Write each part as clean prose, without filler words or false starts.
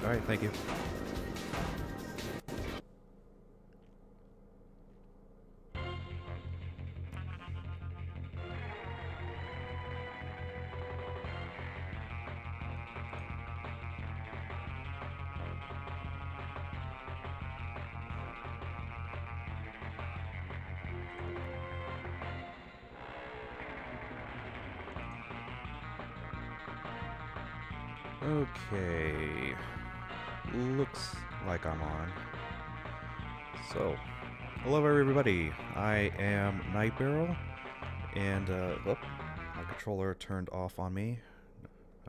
Alright, thank you. Okay. Looks like I'm on. So, hello everybody. I am Nightbarrel, and my controller turned off on me.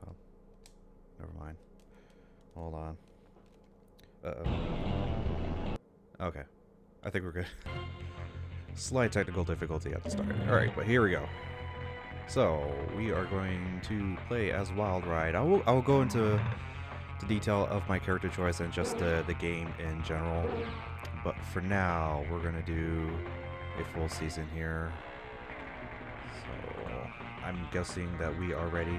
Oh, never mind. Hold on. Okay. I think we're good. Slight technical difficulty at the start. Alright, but here we go. So, we are going to play as Wild Ride. I will go into the detail of my character choice and just the game in general. But for now, we're going to do a full season here. So, I'm guessing that we are ready.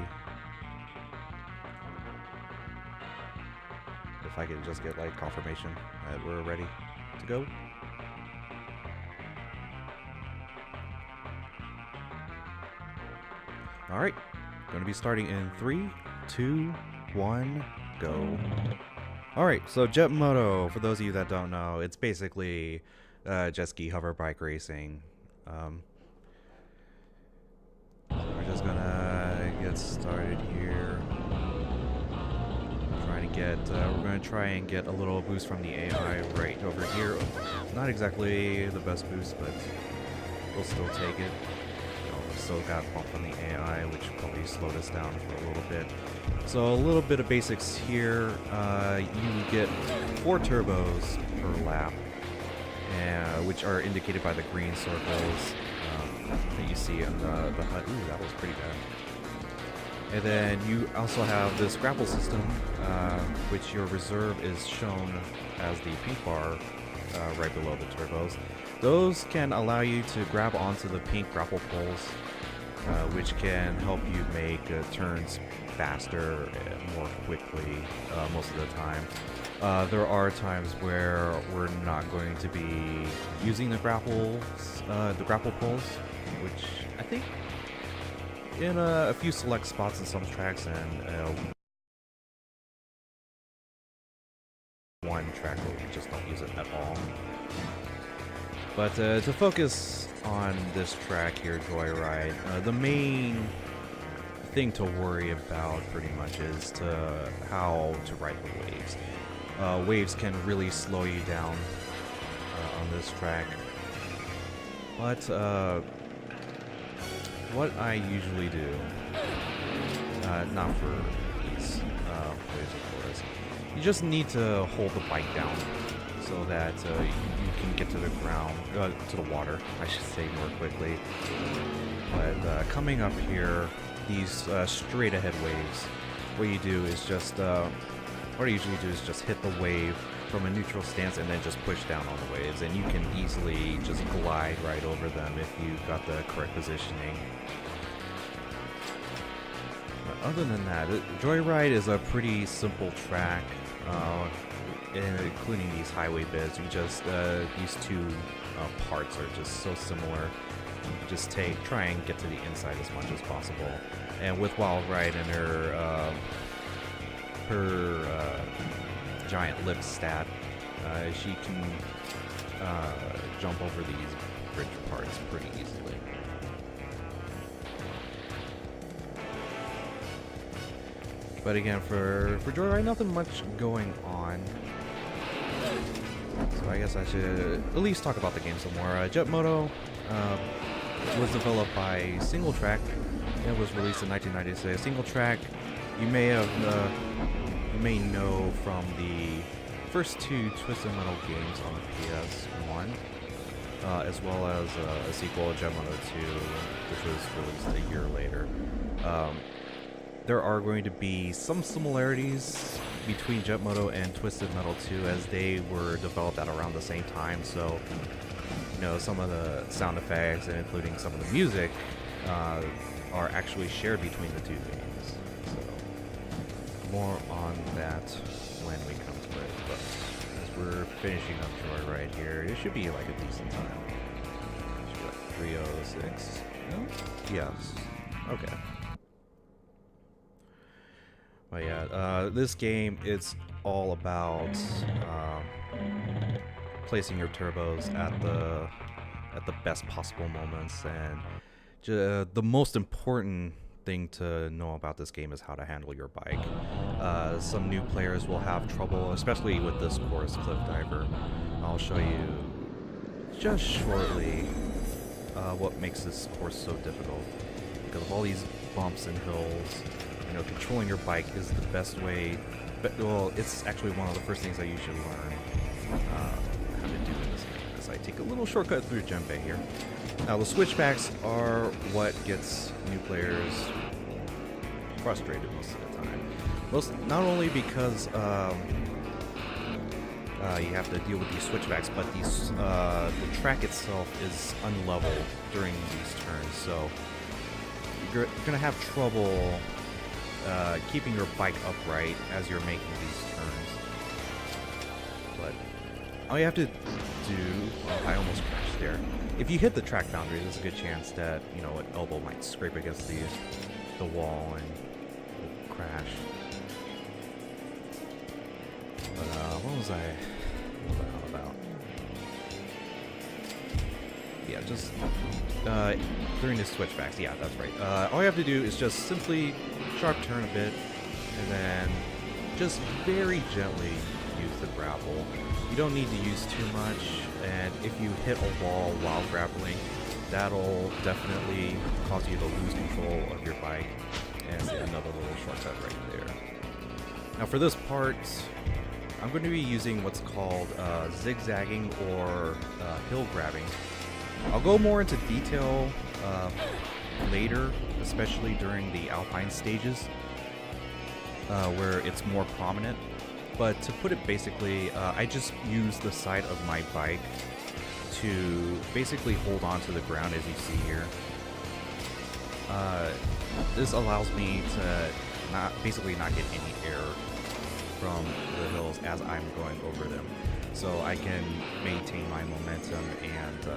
If I could just get like confirmation that we're ready to go. Alright, going to be starting in 3, 2, 1, go. Alright, so Moto, for those of you that don't know, it's basically jet ski hover bike racing. So we're just gonna get started here. We're gonna try and get a little boost from the AI right over here. Not exactly the best boost, but we'll still take it. Still got bump from the AI, which probably slowed us down for a little bit. So a little bit of basics here. You get 4 turbos per lap, which are indicated by the green circles that you see in the HUD. Ooh, that was pretty bad. And then you also have this grapple system, which your reserve is shown as the pink bar right below the turbos. Those can allow you to grab onto the pink grapple poles, which can help you make turns faster and more quickly most of the time. There are times where we're not going to be using the grapple poles, which I think in a few select spots in some tracks and one track where we just don't use it at all. But to focus on this track here, Joyride, the main thing to worry about pretty much is how to ride the waves. Waves can really slow you down on this track. But what I usually do, not for these waves of course, you just need to hold the bike down so that you can get to the ground, to the water, I should say more quickly. But coming up here, these straight ahead waves, what you do is just, what I usually do is just hit the wave from a neutral stance and then just push down on the waves, and you can easily just glide right over them if you've got the correct positioning. But other than that, Joyride is a pretty simple track. Including these highway bits, these two parts are just so similar. You just try and get to the inside as much as possible. And with Wild Ride and her giant lip stat, she can jump over these bridge parts pretty easily. But again, for Joyride, nothing much going on. So I guess I should at least talk about the game some more. Moto was developed by Single Track. It was released in 1996. Single Track, you may know from the first 2 Twisted Metal games on the PS1, as well as a sequel, Moto 2, which was released a year later. There are going to be some similarities between Moto and Twisted Metal 2 as they were developed at around the same time, so some of the sound effects and including some of the music are actually shared between the 2 games. So more on that when we come to it, but as we're finishing up Joy right here, it should be like a decent time. Should be like 3:06. No? Yes. Okay. But yeah, this game, it's all about placing your turbos at the best possible moments, and the most important thing to know about this game is how to handle your bike. Some new players will have trouble, especially with this course, Cliff Diver. I'll show you just shortly what makes this course so difficult. Because of all these bumps and hills, you know, controlling your bike is the best way. But well, it's actually one of the first things that you should learn how to do in this game. Because I take a little shortcut through Djembe here. Now the switchbacks are what gets new players frustrated most of the time. Not only because you have to deal with these switchbacks, but the track itself is unlevel during these turns, so you're gonna have trouble keeping your bike upright as you're making these turns. But all you have to do, well, I almost crashed there. If you hit the track boundary, there's a good chance that, you know, an elbow might scrape against the wall and you'll crash. But what was I all about? Yeah, just during the switchbacks. Yeah, that's right. All you have to do is just simply sharp turn a bit, and then just very gently use the grapple. You don't need to use too much, and if you hit a wall while grappling, that'll definitely cause you to lose control of your bike, and another little shortcut right there. Now for this part, I'm going to be using what's called zigzagging or hill grabbing. I'll go more into detail later, especially during the alpine stages, where it's more prominent. But to put it basically, I just use the side of my bike to basically hold on to the ground, as you see here. This allows me to basically not get any air from the hills as I'm going over them, so I can maintain my momentum and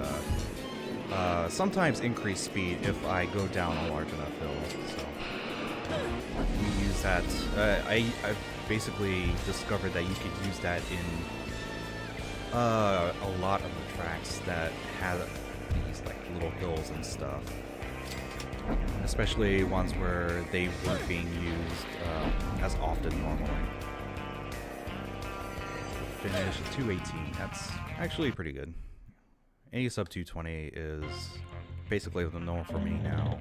sometimes increase speed if I go down a large enough hill. So we use that. I've basically discovered that you could use that in a lot of the tracks that have these like little hills and stuff, especially ones where they weren't being used as often normally. Finish at 218. That's actually pretty good. Any sub 220 is basically the norm for me now.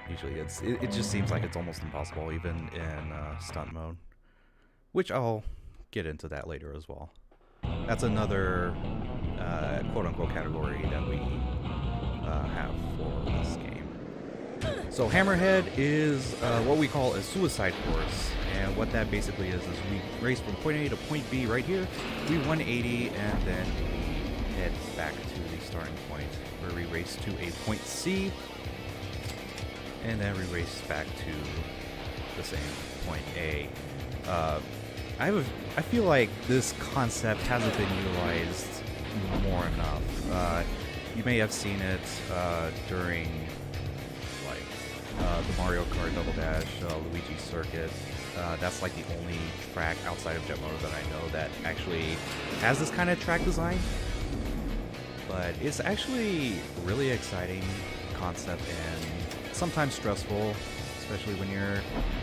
Usually it just seems like it's almost impossible even in stunt mode, which I'll get into that later as well. That's another quote-unquote category that we have for this game. So Hammerhead is what we call a suicide course, and what that basically is we race from point A to point B right here, we 180, and then we head back to the starting point where we race to a point C, and then we race back to the same point A. I feel like this concept hasn't been utilized more enough. You may have seen it during like the Mario Kart Double Dash, Luigi Circuit. That's like the only track outside of Jet Moto that I know that actually has this kind of track design. But it's actually really exciting concept and sometimes stressful, especially when you're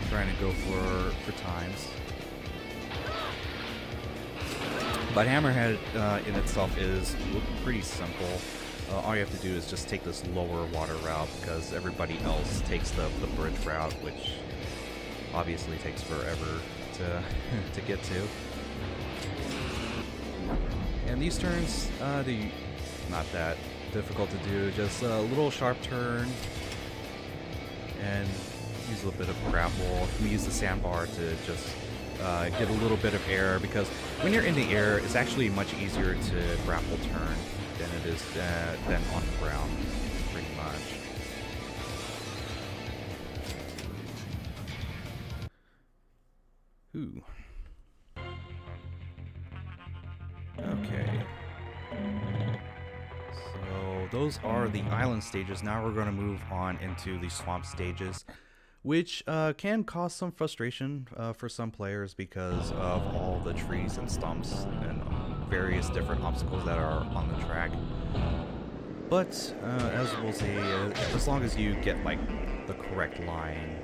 trying to go for times. But Hammerhead in itself is pretty simple. All you have to do is just take this lower water route because everybody else takes the bridge route, which obviously takes forever to get to. And these turns, they're not that difficult to do. Just a little sharp turn and use a little bit of grapple. We use the sandbar to just get a little bit of air, because when you're in the air, it's actually much easier to grapple turn than it is than on the ground, pretty much. Ooh. Okay. So those are the island stages. Now we're going to move on into the swamp stages, which can cause some frustration for some players because of all the trees and stumps and various different obstacles that are on the track. But as we'll see, as long as you get like the correct line,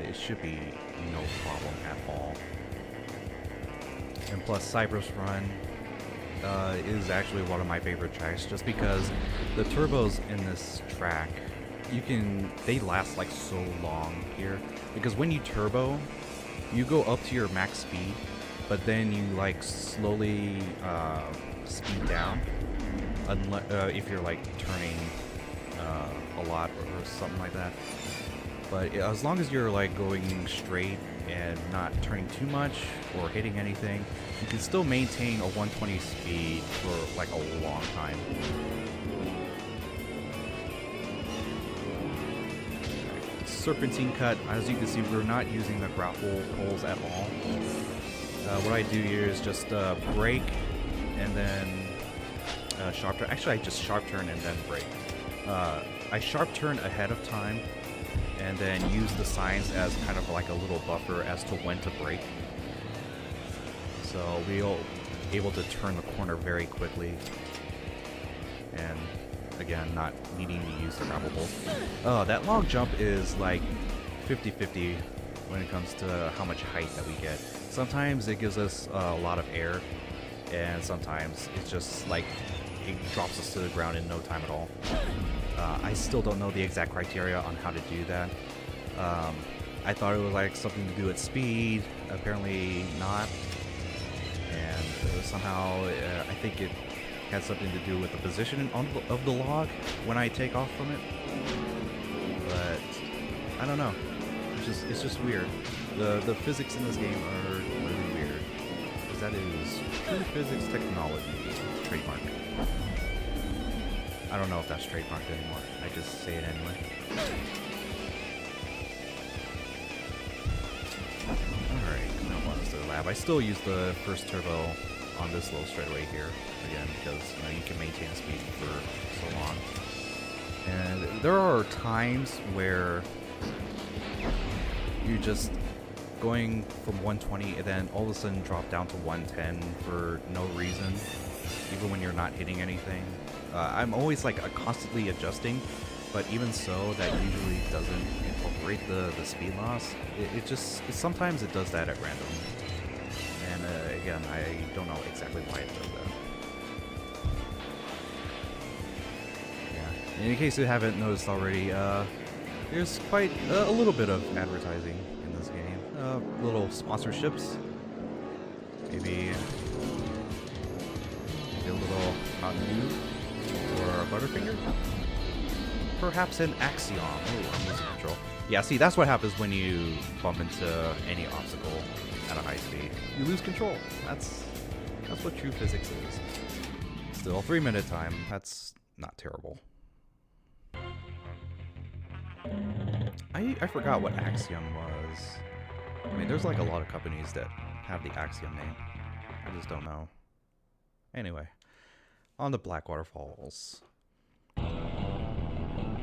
it should be no problem at all. And plus, Cypress Run is actually one of my favorite tracks, just because the turbos in this track, they last like so long here. Because when you turbo, you go up to your max speed, but then you like slowly speed down, if you're like turning a lot or something like that. But as long as you're like going straight and not turning too much or hitting anything, you can still maintain a 120 speed for like a long time. Serpentine cut, as you can see, we're not using the grapple poles at all. What I do here is just brake and then sharp turn. Actually, I just sharp turn and then brake. I sharp turn ahead of time and then use the signs as kind of like a little buffer as to when to brake. So we'll able to turn the corner very quickly. And again, not needing to use the grapple poles. Oh, that long jump is like 50-50 when it comes to how much height that we get. Sometimes it gives us a lot of air, and sometimes it's just like it drops us to the ground in no time at all. I still don't know the exact criteria on how to do that. I thought it was like something to do with speed. Apparently not. And somehow I think it has something to do with the position of the log when I take off from it. But I don't know. It's just weird. The physics in this game are really weird. Because that is true physics technology trademark. I don't know if that's trademarked anymore. I just say it anyway. Alright, now on to the lab. I still use the first turbo on this little straightaway here, again, because you can maintain speed for so long. And there are times where you're just going from 120 and then all of a sudden drop down to 110 for no reason, even when you're not hitting anything. I'm always like constantly adjusting, but even so, that usually doesn't incorporate the speed loss. Sometimes it does that at random. And again, I don't know exactly why it does that. Yeah. In case you haven't noticed already, there's quite a little bit of advertising in this game. Little sponsorships. Maybe a little Mountain Dew or a Butterfinger. Perhaps an Axiom. Oh, I'm losing control. Yeah, see, that's what happens when you bump into any obstacle at a high speed. You lose control. That's what true physics is. Still, 3-minute time. That's not terrible. I forgot what Axiom was. I mean, there's like a lot of companies that have the Axiom name. I just don't know. Anyway, on the Blackwater Falls.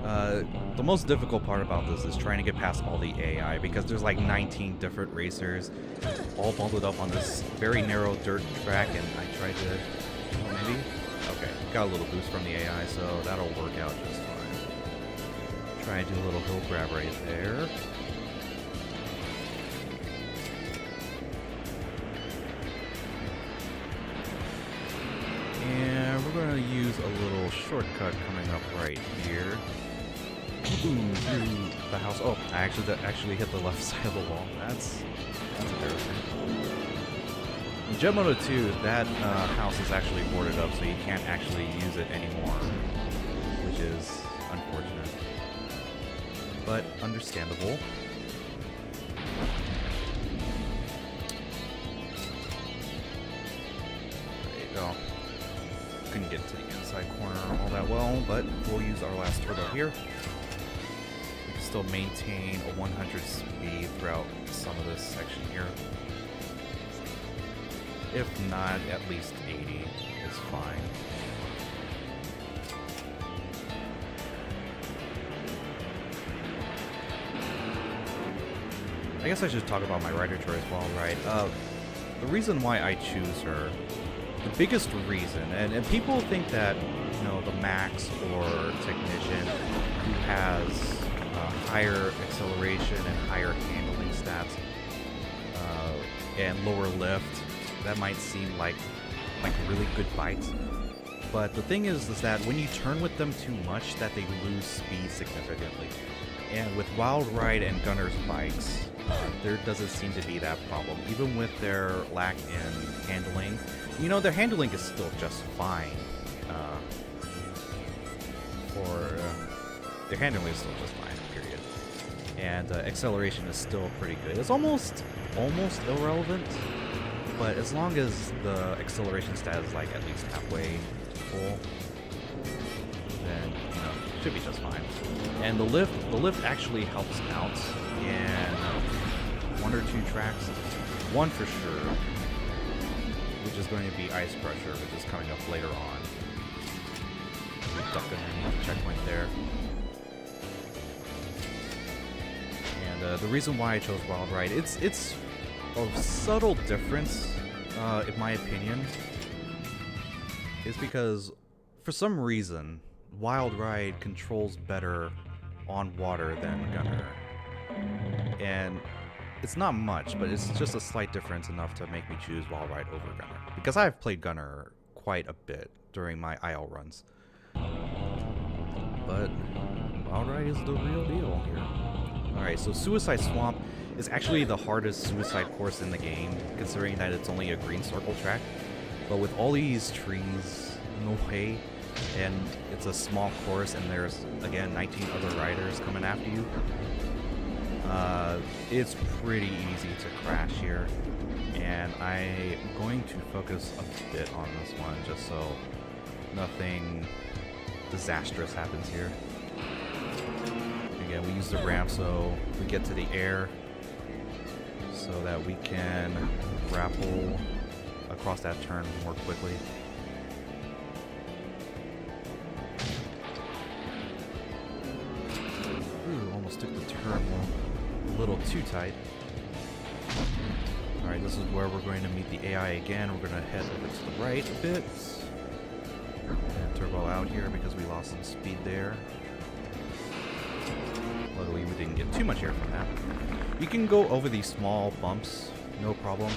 The most difficult part about this is trying to get past all the AI, because there's like 19 different racers all bundled up on this very narrow dirt track, and I tried to... Oh, maybe? Okay, got a little boost from the AI, so that'll work out just fine. Try and do a little hill grab right there. And we're going to use a little shortcut coming up right here. Boom, through the house. Oh, I actually hit the left side of the wall. That's embarrassing. In Jet Moto 2, that house is actually boarded up, so you can't actually use it anymore, which is unfortunate, but understandable. There you go. Couldn't get to the inside corner all that well, but we'll use our last turbo here. We can still maintain a 100 speed throughout some of this section here. If not, at least 80 is fine. I guess I should talk about my rider choice while right. The reason why I choose her, the biggest reason, and people think that, you know, the Max or Technician who has higher acceleration and higher handling stats and lower lift, that might seem like really good bikes. But the thing is that when you turn with them too much, that they lose speed significantly. And with Wild Ride and Gunner's bikes, there doesn't seem to be that problem. Even with their lack in handling, you know, their handling is still just fine. Their handling is still just fine, period. And acceleration is still pretty good. It's almost irrelevant, but as long as the acceleration stat is like at least halfway full, then, you know, it should be just fine. And the lift actually helps out in one or two tracks. One for sure, which is going to be Ice Crusher, which is coming up later on. We duck underneath the checkpoint there. And the reason why I chose Wild Ride, it's a subtle difference, in my opinion, is because for some reason Wild Ride controls better on water than Gunner. And it's not much, but it's just a slight difference enough to make me choose Wild Ride over Gunner. Because I've played Gunner quite a bit during my IL runs. But Wild Ride is the real deal here. Alright, so Suicide Swamp is actually the hardest suicide course in the game, considering that it's only a green circle track. But with all these trees in the way, and it's a small course, and there's, again, 19 other riders coming after you, it's pretty easy to crash here. And I'm going to focus a bit on this one, just so nothing disastrous happens here. Again, we use the ramp so we get to the air, so that we can grapple across that turn more quickly. Ooh, almost took the turn a little too tight. Alright, this is where we're going to meet the AI again. We're going to head over to the right a bit. And turbo out here because we lost some speed there. Luckily we didn't get too much air from that. You can go over these small bumps, no problem,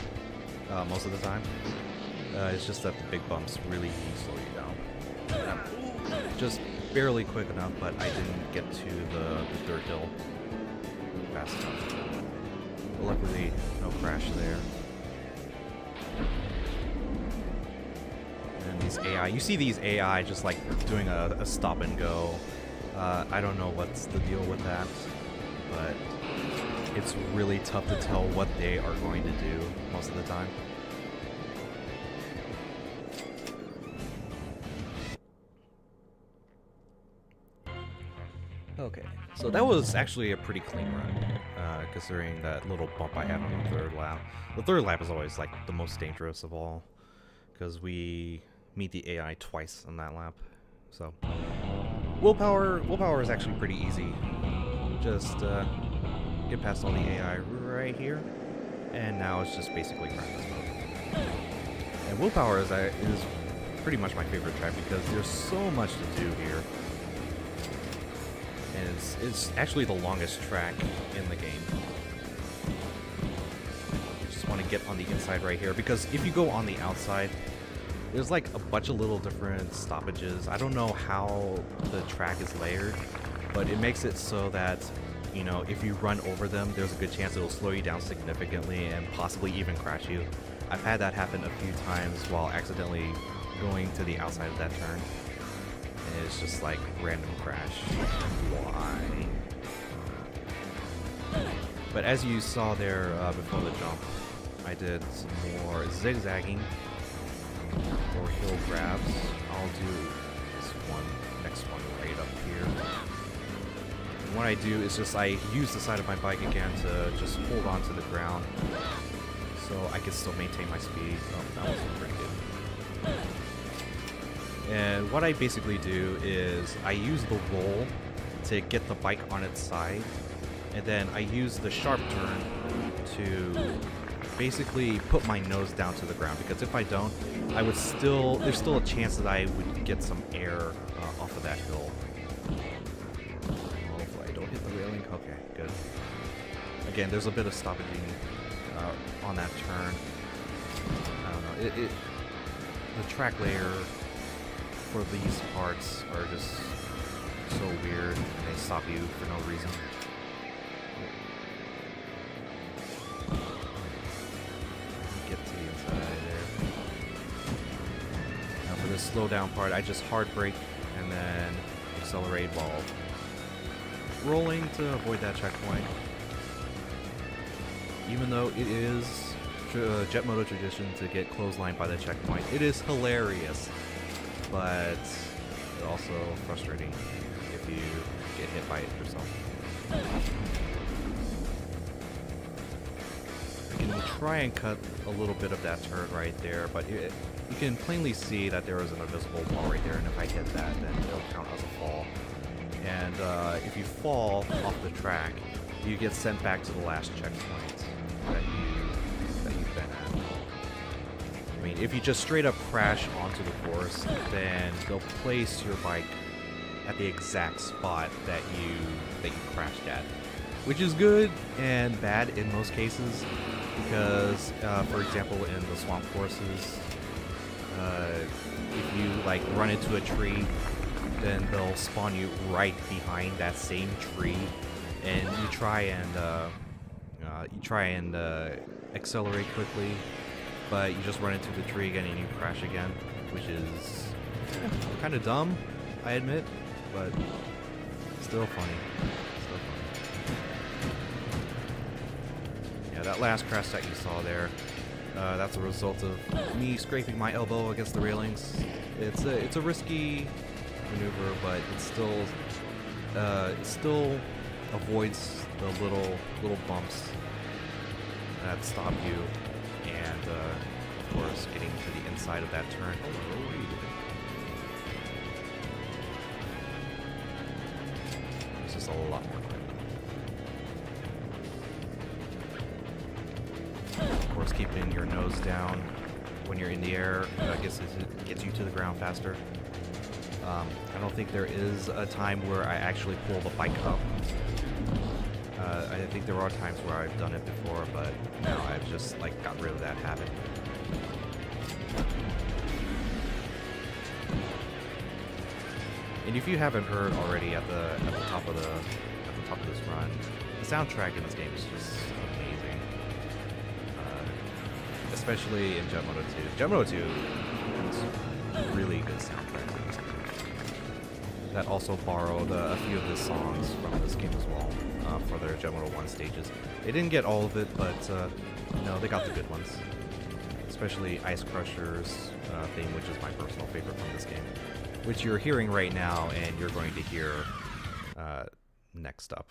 most of the time. It's just that the big bumps really slow you down. Just barely quick enough, but I didn't get to the dirt hill fast enough. But luckily, no crash there. And these AI, you see these AI just like doing a stop and go. I don't know what's the deal with that, but it's really tough to tell what they are going to do most of the time. Okay, so that was actually a pretty clean run, considering that little bump I had on the third lap. The third lap is always like the most dangerous of all, because we meet the AI twice on that lap. So willpower is actually pretty easy. Just get past all the AI right here, and now it's just basically practice mode. And willpower is pretty much my favorite track because there's so much to do here. And it's actually the longest track in the game. Just want to get on the inside right here, because if you go on the outside, there's like a bunch of little different stoppages. I don't know how the track is layered, but it makes it so that, you know, if you run over them, there's a good chance it'll slow you down significantly and possibly even crash you. I've had that happen a few times while accidentally going to the outside of that turn. And it's just like random crash. Why? But as you saw there before the jump, I did some more zigzagging or hill grabs. I'll do this next one right up here. And what I do is just I use the side of my bike again to just hold on to the ground so I can still maintain my speed. Oh, that was pretty good. And what I basically do is I use the roll to get the bike on its side, and then I use the sharp turn to basically put my nose down to the ground, because if I don't, there's still a chance that I would get some air off of that hill. Hopefully I don't hit the railing. Okay, good. Again, there's a bit of stoppaging on that turn. I don't know. The track layer for these parts are just so weird, and they stop you for no reason. Get to the inside there. Now for this slow down part, I just hard brake and then accelerate while rolling to avoid that checkpoint. Even though it is Jet Moto tradition to get clotheslined by the checkpoint, it is hilarious, but also frustrating if you get hit by it yourself. You can try and cut a little bit of that turn right there, but you can plainly see that there is an invisible wall right there, and if I hit that, then it'll count as a fall. And if you fall off the track, you get sent back to the last checkpoint that you've been at. I mean, if you just straight up crash onto the course, then they'll place your bike at the exact spot that you crashed at, which is good and bad in most cases, because for example, in the swamp courses, if you like run into a tree, then they'll spawn you right behind that same tree, and you try and accelerate quickly, but you just run into the tree again and you crash again, which is kind of dumb, I admit, but still funny. Yeah, that last crash that you saw there, that's a result of me scraping my elbow against the railings. It's a risky maneuver, but it still avoids the little bumps that stop you, and of course getting to the inside of that turn. Oh, what are you doing? This is a lot more quick. Of course, keeping your nose down when you're in the air, I guess it gets you to the ground faster. I don't think there is a time where I actually pull the bike up. I think there are times where I've done it before, but now I've just like got rid of that habit. And if you haven't heard already at the top of this run, the soundtrack in this game is just amazing. Especially in Jet Moto 2. Jet Moto 2 has really good soundtrack in this game. That also borrowed a few of the songs from this game as well, for their Jet Moto 1 stages. They didn't get all of it, but no, they got the good ones. Especially Ice Crusher's theme, which is my personal favorite from this game, which you're hearing right now, and you're going to hear next up.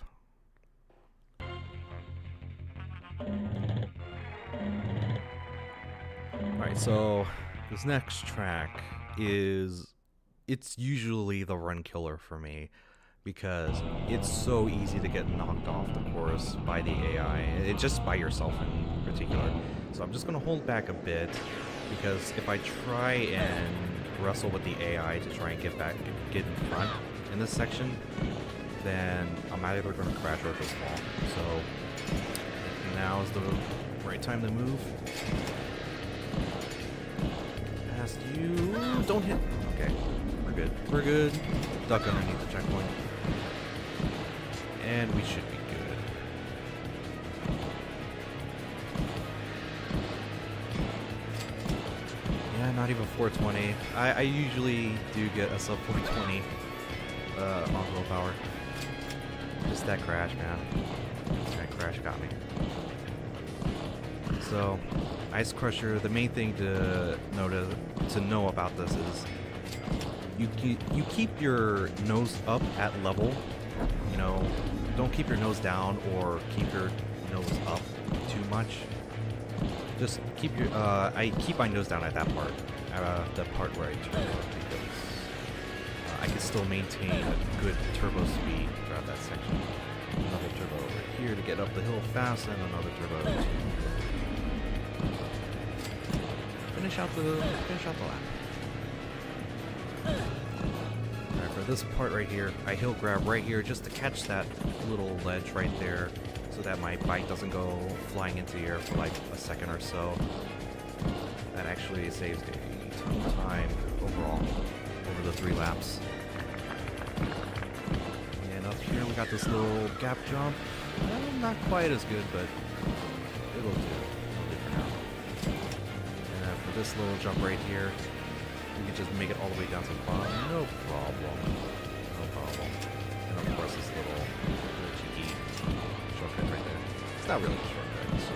Alright, so this next track it's usually the run killer for me, because it's so easy to get knocked off the course by the AI, just by yourself in particular. So I'm just going to hold back a bit, because if I try and wrestle with the AI to try and get in front in this section, then I'm either going to crash or just fall. So now is the right time to move. Past you. Don't hit. Okay. We're good. Duck underneath the checkpoint. And we should be good. Yeah, not even 420. I usually do get a sub 420 on willpower. Just that crash, man. That crash got me. So, Ice Crusher, the main thing to know about this is you keep your nose up at level. You know, don't keep your nose down or keep your nose up too much. Just keep your, I keep my nose down at that part, the part where I turn because I can still maintain a good turbo speed throughout that section. Another turbo over here to get up the hill fast, and another turbo to finish out the lap. Alright, for this part right here, I hill grab right here just to catch that little ledge right there, so that my bike doesn't go flying into the air for like a second or so. That actually saves a ton of time overall over the 3 laps. And up here we got this little gap jump. Not quite as good, but it'll do. It'll do for now. And for this little jump right here, we can just make it all the way down to the bottom. No problem. No problem. And of course this little cheeky shortcut right there. It's not really a shortcut, it's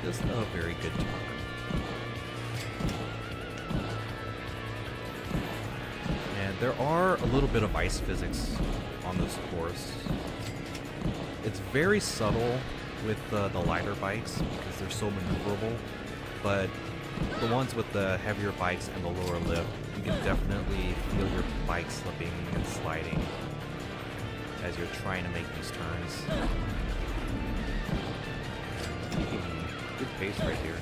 just a very good turn. And there are a little bit of ice physics on this course. It's very subtle with the lighter bikes because they're so maneuverable, but the ones with the heavier bikes and the lower lift, you can definitely feel your bike slipping and sliding as you're trying to make these turns. Good pace right here.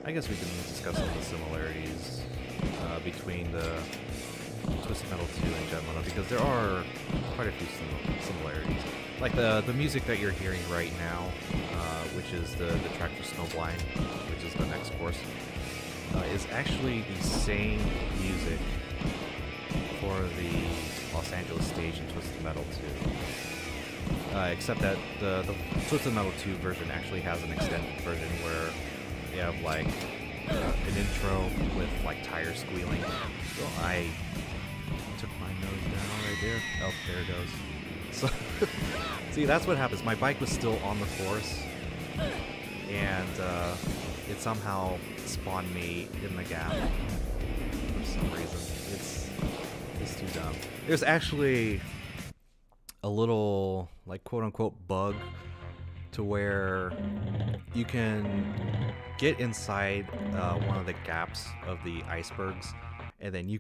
I guess we can discuss some of the similarities between the Twisted Metal 2 and Jet Moto, because there are quite a few similarities. Like the music that you're hearing right now, which is the track for Snowblind, which is the next course, is actually the same music for the Los Angeles stage in Twisted Metal 2. Except that the Twisted Metal 2 version actually has an extended version where you have like an intro with like tires squealing. So I took my nose down right there. Oh, there it goes. So see, that's what happens. My bike was still on the course, and it somehow spawned me in the gap for some reason. It's too dumb. There's actually a little like quote unquote bug to where you can get inside one of the gaps of the icebergs, and then you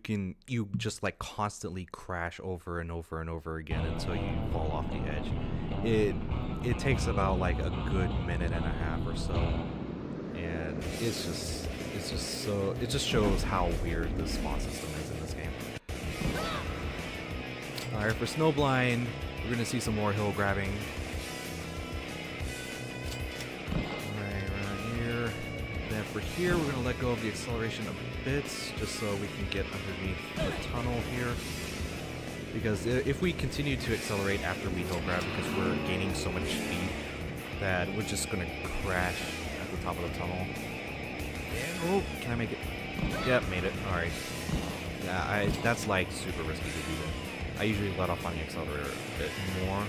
just like constantly crash over and over and over again until you fall off the edge. It takes about like a good minute and a half or so, and it just shows how weird the spawn system is in this game. Alright, for Snowblind, we're gonna see some more hill grabbing. For here, we're going to let go of the acceleration a bit, just so we can get underneath the tunnel here. Because if we continue to accelerate after we hill grab, because we're gaining so much speed, that we're just going to crash at the top of the tunnel. And, oh, can I make it? Yep, made it. Alright. Yeah, that's like super risky to do that. I usually let off on the accelerator a bit more.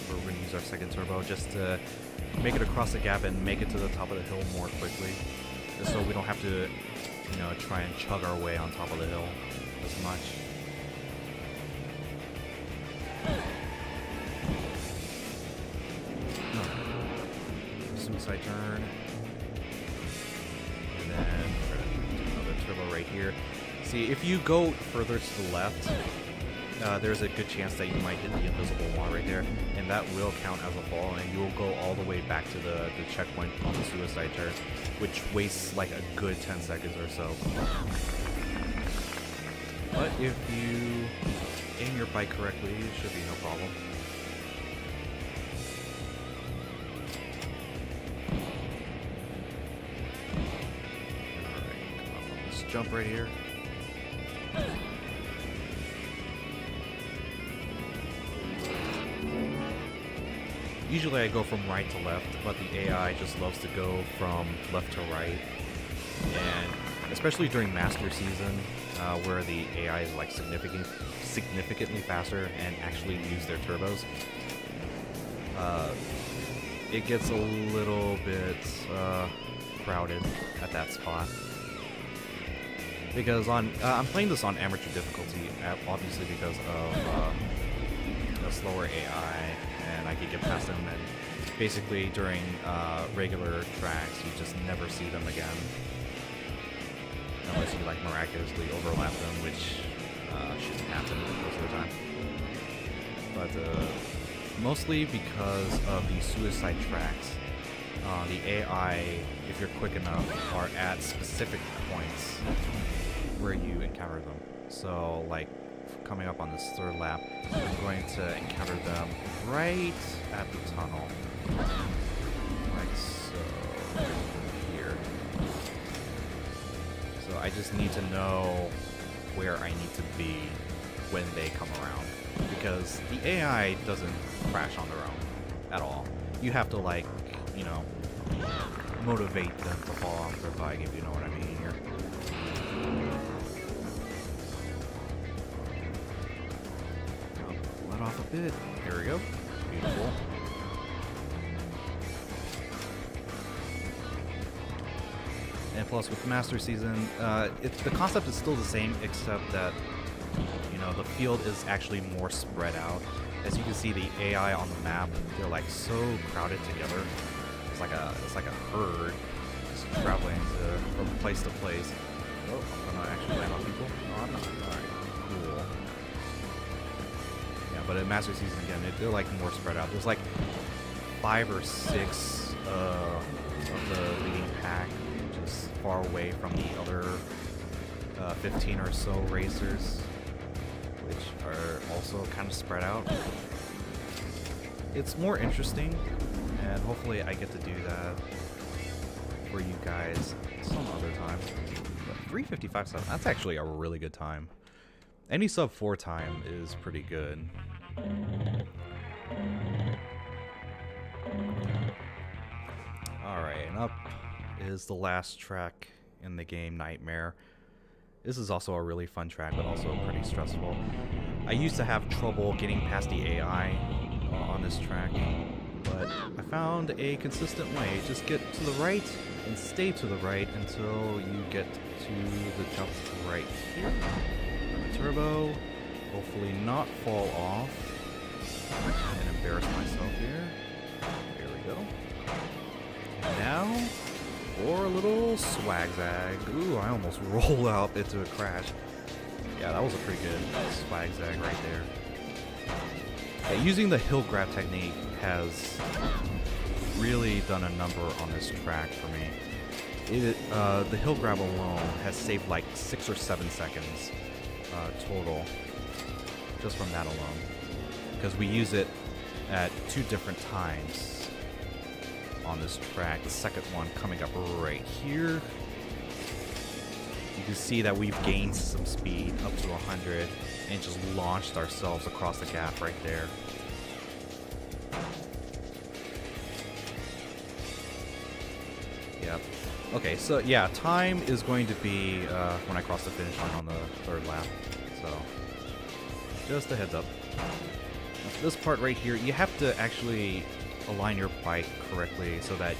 We're going to use our second turbo just to make it across the gap and make it to the top of the hill more quickly, just so we don't have to, try and chug our way on top of the hill as much. Suicide turn, and then we're going to do another turbo right here. See, if you go further to the left, there's a good chance that you might hit the invisible wall right there, and that will count as a fall, and you will go all the way back to the checkpoint on the suicide turn, which wastes like a good 10 seconds or so. But if you aim your bike correctly, it should be no problem. Alright, come up on this jump right here. Usually I go from right to left, but the AI just loves to go from left to right. And especially during Master Season, where the AI is like significantly faster and actually use their turbos, it gets a little bit crowded at that spot. Because I'm playing this on amateur difficulty, obviously because of the slower AI, and I can get past them, and basically during regular tracks, you just never see them again. Unless you like miraculously overlap them, which shouldn't happen most of the time. But mostly because of the suicide tracks, the AI, if you're quick enough, are at specific points where you encounter them. So, like, coming up on this third lap, I'm going to encounter them right at the tunnel. Like so. Here. So I just need to know where I need to be when they come around. Because the AI doesn't crash on their own at all. You have to, like, you know, motivate them to fall off their bike, if you know what I mean here. Let off a bit. There we go. Beautiful. And plus, with Master Season, the concept is still the same, except that, you know, the field is actually more spread out. As you can see, the AI on the map, they're like so crowded together. It's like a herd just traveling from place to place. Oh, I'm gonna actually land on people. No, I'm not. All right, cool. Yeah, but in Master Season again, they're like more spread out. There's like 5 or 6 of the leading pack, just far away from the other 15 or so racers, which are also kind of spread out. It's more interesting, and hopefully I get to do that for you guys some other time. But 3:55 sub, that's actually a really good time. Any sub 4 time is pretty good. Alright, and up is the last track in the game, Nightmare. This is also a really fun track, but also pretty stressful. I used to have trouble getting past the AI on this track, but I found a consistent way. Just get to the right and stay to the right until you get to the jump right here. Turbo, hopefully not fall off and embarrass myself here. There we go. And now for a little swag zag. Ooh, I almost rolled out into a crash. Yeah, that was a pretty good swag zag right there. Yeah, using the hill grab technique has really done a number on this track for me. The hill grab alone has saved like 6 or 7 seconds total just from that alone, because we use it at 2 different times on this track. The second one coming up right here. You can see that we've gained some speed up to 100 and just launched ourselves across the gap right there. Yep. Okay, so yeah, time is going to be when I cross the finish line on the 3rd lap. So, just a heads up. This part right here, you have to actually align your bike correctly so that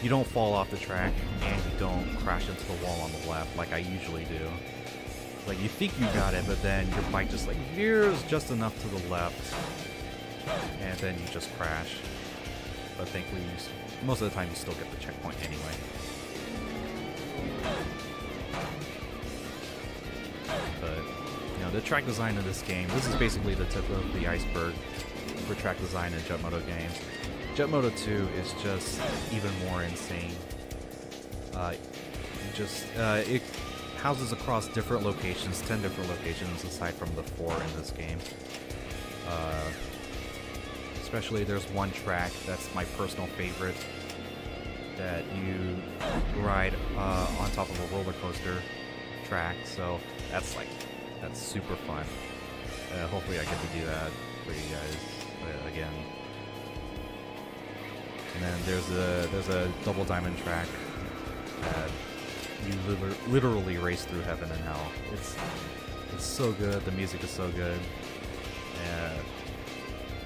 you don't fall off the track and you don't crash into the wall on the left like I usually do. Like, you think you got it, but then your bike just like veers just enough to the left and then you just crash. But thankfully, most of the time you still get the checkpoint anyway. But, you know, the track design of this game, this is basically the tip of the iceberg for track design in Jet Moto games. Jet Moto 2 is just even more insane. It houses across different locations, 10 different locations aside from the 4 in this game. Especially there's one track that's my personal favorite that you ride on top of a roller coaster track, so that's super fun. Hopefully I get to do that for you guys again. And then there's a double diamond track that you literally race through heaven and hell. It's so good. The music is so good. And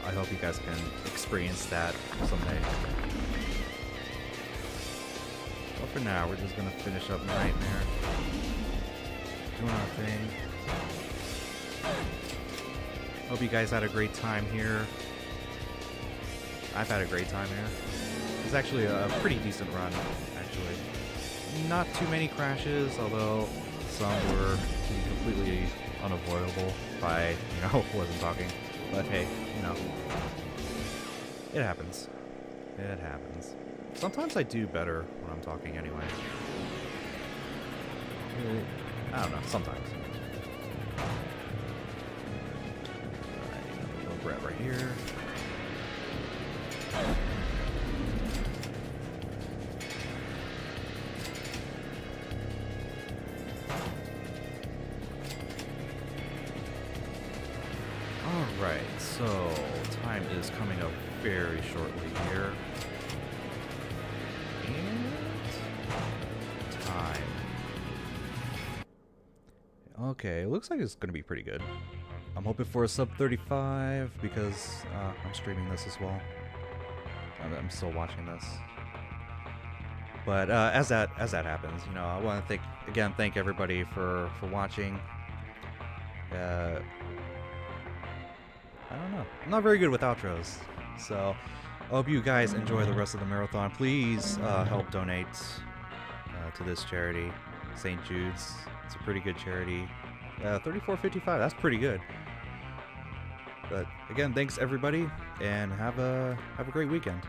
I hope you guys can experience that someday. But for now, we're just gonna finish up Nightmare. Doing our thing. Hope you guys had a great time here. I've had a great time here. It's actually a pretty decent run, actually. Not too many crashes, although some were completely unavoidable by, who wasn't talking. But hey, it happens. It happens. Sometimes I do better when I'm talking anyway. I don't know, sometimes. Alright, we'll grab right here. Alright, so time is coming up very shortly here. And time. Okay, it looks like it's going to be pretty good. I'm hoping for a sub 35 because I'm streaming this as well. I'm still watching this. But as that happens, I want to thank everybody for watching. I don't know. I'm not very good with outros, so I hope you guys enjoy the rest of the marathon. Please help donate to this charity, St. Jude's. It's a pretty good charity. $34.55. That's pretty good. But again, thanks everybody, and have a great weekend.